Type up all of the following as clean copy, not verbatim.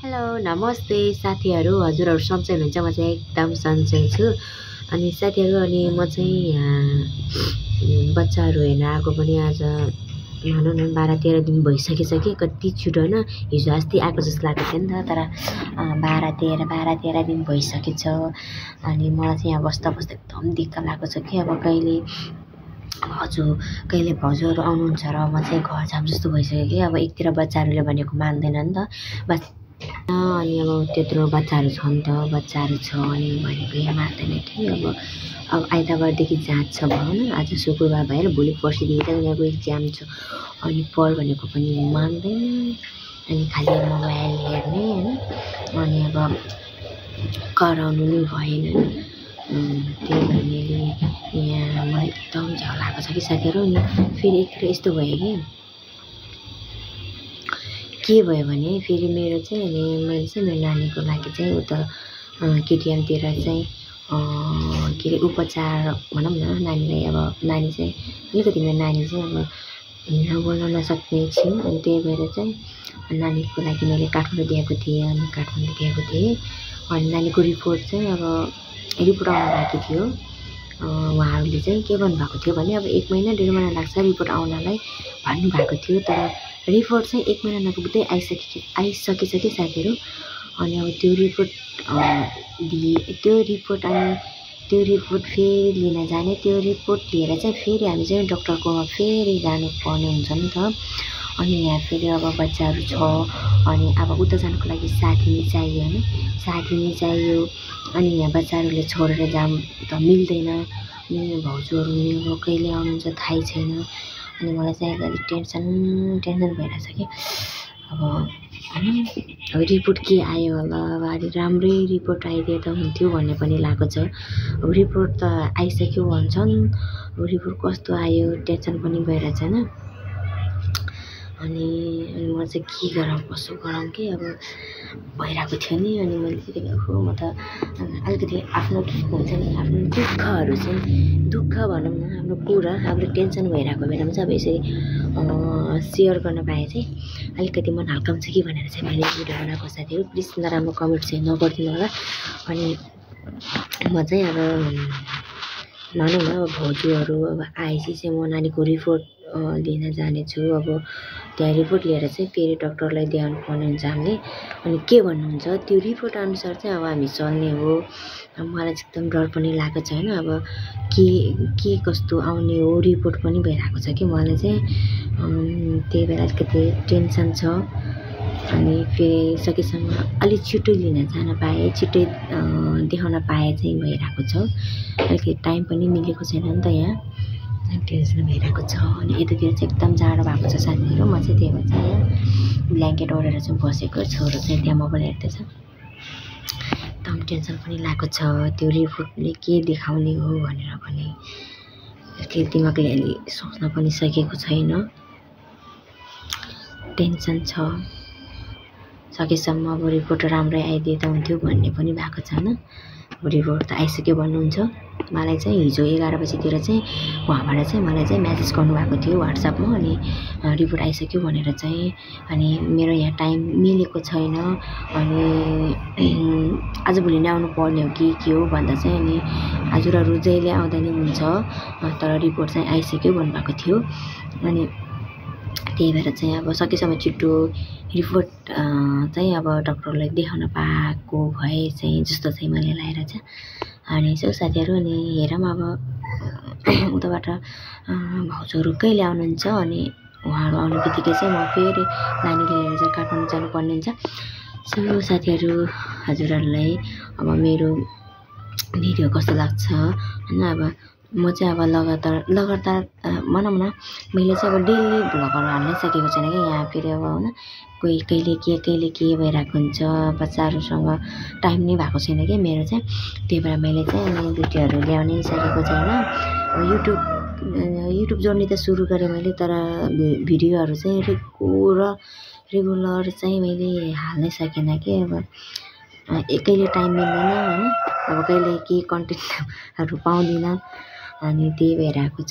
Hello नमस्ते साथीहरू हजुरहरू सन्चै हुनुहुन्छ म चाहिँ एकदम सन्चै छु अनि साथीहरू अनि म चाहिँ यहाँ बच्चाहरू हेर्न आएको पनि आज भनौँ न 12-13 दिन भइसकेछ कि कति छिटो हैन हिजो अस्ति आएको जस्तो लागेको थियो नि त तर 12-13 दिन भइसकेछ अनि मलाई चाहिँ यहाँ बस्दा बस्दा एकदम दिक्क लागेको छ कि अब कहिले भाउजूहरू आउनुहुन्छ र म चाहिँ घर जाम जस्तो भइसक्यो कि अब एकतिर बच्चाहरूले भनेको मान्दैन नि त बस अनि अब त्यत्रो बच्चाहरू छ नि त बच्चाहरू छ अनि भनेको यहाँ मान्दैन कि अब आइतबारदेखि जाँच छ भनौँ न आज शुक्रबार भएर भोलि पर्सिदेखि चाहिँ उनीहरूको एक्जाम छ अनि पढ भनेको पनि मान्दैन अनि खालि मोबाइल हेर्ने हैन अनि अब कराउनु नि भएन त्यही भएर मैले यहाँ मलाई एकदम झ्याउ लागेको छ कि साथीहरू अनि फेरि एकतिर यस्तो भयो के भयो भने फेरि मेरो चाहिँ अनि मैले चाहिँ मेरो नानीको लागि चाहिँ उता केटिएमतिर चाहिँ के अरे उपचार भनौँ न नानीलाई अब नानी चाहिँ अलिकति मेरो नानी चाहिँ अब हिँड्न बोल्न नसक्ने छिन् अनि त्यही भएर चाहिँ नानीको लागि मैले काठमाडौँ दिएको थिएँ अनि नानीको रिपोर्ट चाहिँ अब रिपोर्ट आउन बाँकी थियो उहाँहरूले चाहिँ के भन्नुभएको थियो भने अब 1 महिना 1.5 महिना लाग्छ रिपोर्ट आउनलाई भन्नुभएको थियो तर रिपोर्ट चाहिँ 1 महिना नपुग्दै आइसकेछ कि साथीहरू अनि अब त्यो रिपोर्ट फेरि लिन जाने त्यो रिपोर्ट लिएर चाहिँ फेरि हामी चाहिँ डक्टरकोमा फेरि जानुपर्ने हुन्छ नि त अनि यहाँ फेरि अब बच्चाहरू छ अनि अब उता जानको लागि साथी नै चाहियो हैन साथी नै चाहियो अनि यहाँ बच्चाहरूले छोडेर जाम त मिल्दैन अनि भाउजूहरू नि अब कहिले आउनुहुन्छ थाहै छैन अनि मलाई चाहिँ अलिक टेन्सन भइरहेछ कि अब रिपोर्ट के आयो होला अब अलि राम्रै रिपोर्ट आइदिए त हुन्थ्यो भन्ने पनि लागेको छ अब रिपोर्ट त आइसक्यो भन्छन् अब रिपोर्ट कस्तो आयो टेन्सन पनि भइरहेछ हैन अनि म चाहिँ के गरौँ कसो गरौँ कि अब भइरहेको थियो नि अनि मैले चाहिँ म त अलिकति आफ्नो हुन्छ नि आफ्नो दुःखहरू चाहिँ दुःख भनौँ न आफ्नो कुरा आफ्नो टेन्सन भइरहेको बेलामा चाहिँ अब यसरी सेयर गर्न पाए चाहिँ अलिकति मन हल्का हुन्छ कि भनेर चाहिँ मैले भिडियो बनाएको साथीहरू प्लिज नराम्रो कमेन्ट चाहिँ नगरिदिनु होला अनि म चाहिँ अब भनौँ न अब भाउजूहरू अब आएपछि चाहिँ म नानीको रिपोर्ट लिन जानेछु अब त्यहाँ रिपोर्ट लिएर चाहिँ फेरि डक्टरलाई देखाउनु पर्ने हुन्छ हामीले अनि के भन्नुहुन्छ त्यो रिपोर्ट अनुसार चाहिँ अब हामी चल्ने हो मलाई चाहिँ एकदम डर पनि लागेको छ हैन अब के कस्तो आउने हो रिपोर्ट पनि भइरहेको छ कि मलाई चाहिँ त्यही भएर अलिकति टेन्सन छ अनि फेरि सकेसम्म अलिक छिटो लिन जान पाएँ छिटै देखाउन पाए चाहिँ भइरहेको छ अलिकति टाइम पनि मिलेको छैन नि त यहाँ टेन्सन भइरहेको छ अनि यतातिर चाहिँ एकदम जाडो भएको छ साथीहरू म चाहिँ त्यही भएर चाहिँ यहाँ ब्ल्याङ्केट ओढेर चाहिँ बसेको छोरो चाहिँ त्यहाँ मोबाइल हेर्दैछ एकदम टेन्सन पनि लागेको छ त्यो रिपोर्टले के देखाउने हो भनेर पनि के दिमागले अलि सोच्न पनि सकेको छैन टेन्सन छ सकेसम्म अब रिपोर्ट राम्रै आइदिए त हुन्थ्यो भन्ने पनि भएको छ हैन रिपोर्ट त आइसक्यो भन्नुहुन्छ मलाई चाहिँ हिजो 11 बजीतिर चाहिँ उहाँबाट चाहिँ मलाई चाहिँ मेसेज गर्नुभएको थियो व्हाट्सएपमा अनि रिपोर्ट आइसक्यो भनेर चाहिँ अनि मेरो यहाँ टाइम मिलेको छैन अनि आजभोलि नै आउनु पर्ने हो कि के हो भन्दा चाहिँ अनि हजुरहरू जहिले आउँदा नि हुन्छ तर रिपोर्ट चाहिँ आइसक्यो भन्नुभएको थियो अनि त्यही भएर चाहिँ अब सकेसम्म छिटो रिपोर्ट चाहिँ अब डक्टरलाई देखाउन पाएको भए चाहिँ जस्तो चाहिँ मैले लागेर चाहिँ अनि यसो साथीहरू अनि हेरौँ अब उताबाट भाउजूहरू कहिले आउनुहुन्छ अनि उहाँहरू आउने बित्तिकै चाहिँ म फेरि नानीले लिएर चाहिँ काठमाडौँ जानुपर्ने हुन्छ सो साथीहरू हजुरहरूलाई अब मेरो भिडियो कस्तो लाग्छ हैन अब म चाहिँ अब लगातार भनौँ न मैले चाहिँ अब डेली भ्लगहरू हाल्नै सकेको छैन कि यहाँ फेरि अब हैन कोही कहिले के भइरहेको हुन्छ बच्चाहरूसँग टाइम नै भएको छैन कि मेरो चाहिँ त्यही भएर मैले चाहिँ अनि भिडियोहरू ल्याउनै सकेको छैन युट्युब जर्नी त सुरु गरेँ मैले तर भिडियोहरू चाहिँ रेगुलर चाहिँ मैले हाल्नै सकेन कि अब कहिले टाइम मिल्दैन हैन अब कहिले के कन्टेन्टहरू पाउँदिनँ अनि त्यही भइरहेको छ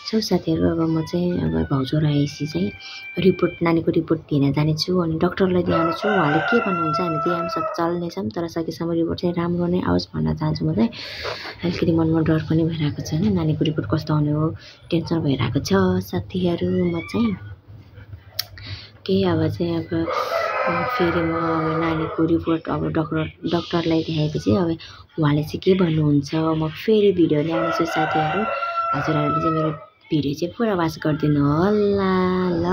सो साथीहरू अब म चाहिँ अब भाउजू र आएपछि चाहिँ नानीको रिपोर्ट दिन जानेछु अनि डक्टरलाई देखाउनेछु। उहाँले के भन्नुहुन्छ हामी त्यही अनुसार चल्नेछौँ, तर सकेसम्म रिपोर्ट चाहिँ राम्रो नै आओस् भन्न चाहन्छु। म चाहिँ अलिकति मनमा डर पनि भइरहेको छ होइन, नानीको रिपोर्ट कस्तो आउने हो टेन्सन भइरहेको छ साथीहरू। म चाहिँ केही अब फेरि म नानीको रिपोर्ट अब डक्टरलाई देखाएपछि अब उहाँले चाहिँ के भन्नुहुन्छ म फेरि भिडियो ल्याउनेछु साथीहरू। हजुरहरूले चाहिँ मेरो भिडियो चाहिँ पुरा वाच गरिदिनु होला ल।